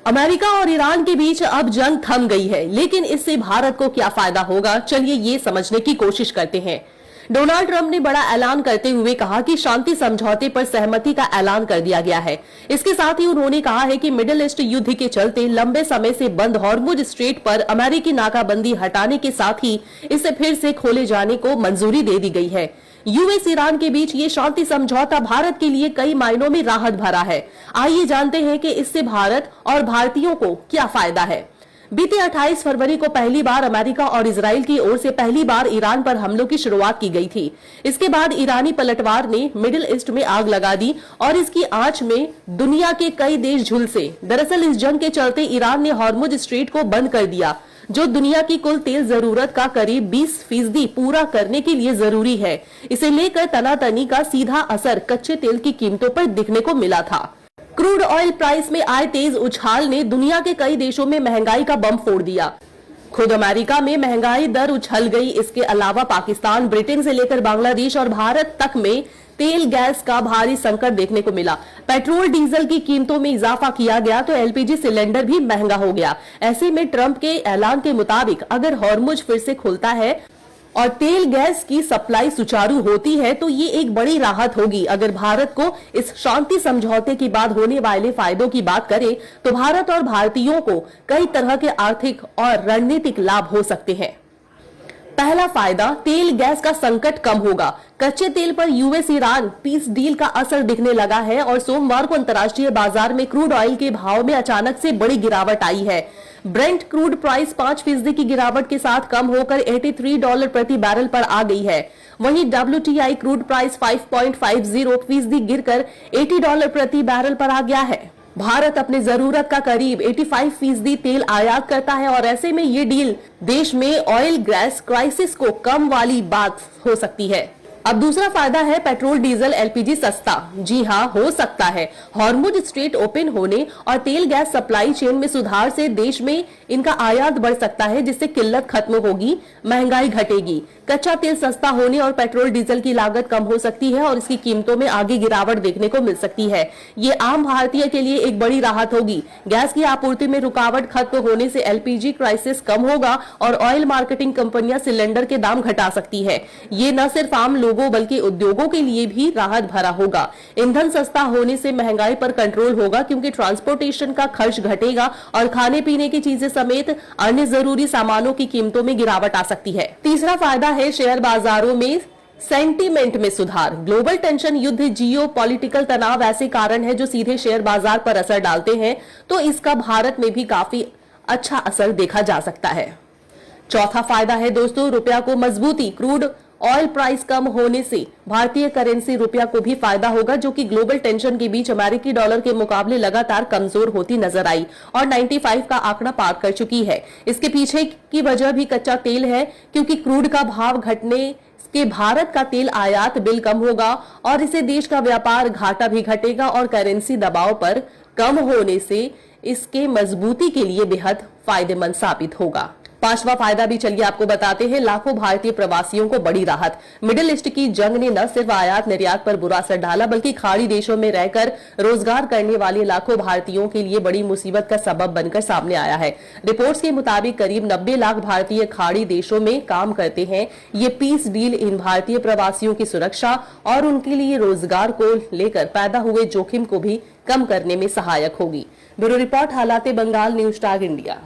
America और Iran के बीच अब जंग थम गई है, लेकिन इससे भारत को क्या फायदा होगा, चलिए ये समझने की कोशिश करते हैं। डोनाल्ड ट्रंप ने बड़ा ऐलान करते हुए कहा कि शांति समझौते पर सहमति का ऐलान कर दिया गया है। इसके साथ ही उन्होंने कहा है कि मिडिल ईस्ट युद्ध के चलते लंबे समय से बंद हॉर्मुज स्ट्रेट पर अमेरिकी नाकाबंदी हटाने के साथ ही इसे फिर से खोले जाने को मंजूरी दे दी गई है। यूएस ईरान के बीच ये शांति समझौता भारत के लिए कई मायनों में राहत भरा है। आइए जानते हैं कि इससे भारत और भारतीयों को क्या फायदा है। बीते 28 फरवरी को पहली बार अमेरिका और इजराइल की ओर से पहली बार ईरान पर हमलों की शुरुआत की गई थी। इसके बाद ईरानी पलटवार ने मिडिल ईस्ट में आग लगा दी और इसकी आंच में दुनिया के कई देश झुलसे। दरअसल इस जंग के चलते ईरान ने हॉर्मुज स्ट्रेट को बंद कर दिया, जो दुनिया की कुल तेल जरूरत का करीब 20% पूरा करने के लिए जरूरी है। इसे लेकर तनातनी का सीधा असर कच्चे तेल की कीमतों पर दिखने को मिला था। क्रूड ऑयल प्राइस में आए तेज उछाल ने दुनिया के कई देशों में महंगाई का बम फोड़ दिया। खुद अमेरिका में महंगाई दर उछल गई। इसके अलावा पाकिस्तान, ब्रिटेन से लेकर बांग्लादेश और भारत तक में तेल गैस का भारी संकट देखने को मिला। पेट्रोल डीजल की कीमतों में इजाफा किया गया तो एलपीजी सिलेंडर भी महंगा हो गया। ऐसे में ट्रंप के ऐलान के मुताबिक अगर हॉर्मुज फिर से खुलता है और तेल गैस की सप्लाई सुचारू होती है तो ये एक बड़ी राहत होगी। अगर भारत को इस शांति समझौते के बाद होने वाले फायदों की बात करें तो भारत और भारतीयों को कई तरह के आर्थिक और रणनीतिक लाभ हो सकते हैं। पहला फायदा, तेल गैस का संकट कम होगा। कच्चे तेल पर यूएस ईरान पीस डील का असर दिखने लगा है और सोमवार को अंतर्राष्ट्रीय बाजार में क्रूड ऑयल के भाव में अचानक से बड़ी गिरावट आई है। ब्रेंट क्रूड प्राइस 5% की गिरावट के साथ कम होकर $83 प्रति बैरल पर आ गई है। वहीं WTI क्रूड प्राइस 5.50% गिरकर $80 प्रति बैरल पर आ गया है। भारत अपने जरूरत का करीब 85% तेल आयात करता है और ऐसे में ये डील देश में ऑयल गैस क्राइसिस को कम वाली बात हो सकती है। अब दूसरा फायदा है पेट्रोल डीजल एलपीजी सस्ता। जी हाँ, हो सकता है। हॉर्मुज स्ट्रेट ओपन होने और तेल गैस सप्लाई चेन में सुधार से देश में इनका आयात बढ़ सकता है, जिससे किल्लत खत्म होगी, महंगाई घटेगी। कच्चा तेल सस्ता होने और पेट्रोल डीजल की लागत कम हो सकती है और इसकी कीमतों में आगे गिरावट देखने को मिल सकती है। ये आम भारतीय के लिए एक बड़ी राहत होगी। गैस की आपूर्ति में रुकावट खत्म होने से एलपीजी क्राइसिस कम होगा और ऑयल मार्केटिंग कंपनियां सिलेंडर के दाम घटा सकती है। ये न सिर्फ आम लोगों बल्कि उद्योगों के लिए भी राहत भरा होगा। ईंधन सस्ता होने से महंगाई पर कंट्रोल होगा क्योंकि ट्रांसपोर्टेशन का खर्च घटेगा और खाने पीने की चीजें समेत अन्य जरूरी सामानों की कीमतों में गिरावट आ सकती है। तीसरा फायदा है शेयर बाजारों में सेंटीमेंट में सुधार। ग्लोबल टेंशन, युद्ध, जियो पॉलिटिकल तनाव ऐसे कारण है जो सीधे शेयर बाजार पर असर डालते हैं, तो इसका भारत में भी काफी अच्छा असर देखा जा सकता है। चौथा फायदा है दोस्तों, रुपया को मजबूती। क्रूड ऑयल प्राइस कम होने से भारतीय करेंसी रुपया को भी फायदा होगा, जो कि ग्लोबल टेंशन के बीच अमेरिकी डॉलर के मुकाबले लगातार कमजोर होती नजर आई और 95 का आंकड़ा पार कर चुकी है। इसके पीछे की वजह भी कच्चा तेल है, क्योंकि क्रूड का भाव घटने के भारत का तेल आयात बिल कम होगा और इससे देश का व्यापार घाटा भी घटेगा और करेंसी दबाव पर कम होने से इसके मजबूती के लिए बेहद फायदेमंद साबित होगा। पांचवा फायदा भी चलिए आपको बताते हैं, लाखों भारतीय प्रवासियों को बड़ी राहत। मिडिल ईस्ट की जंग ने न सिर्फ आयात निर्यात पर बुरा असर डाला, बल्कि खाड़ी देशों में रहकर रोजगार करने वाले लाखों भारतीयों के लिए बड़ी मुसीबत का सबब बनकर सामने आया है। रिपोर्ट्स के मुताबिक करीब 90 लाख भारतीय खाड़ी देशों में काम करते हैं। ये पीस डील इन भारतीय प्रवासियों की सुरक्षा और उनके लिए रोजगार को लेकर पैदा हुए जोखिम को भी कम करने में सहायक होगी। ब्यूरो रिपोर्ट, हालाते बंगाल, न्यूज टैग इंडिया।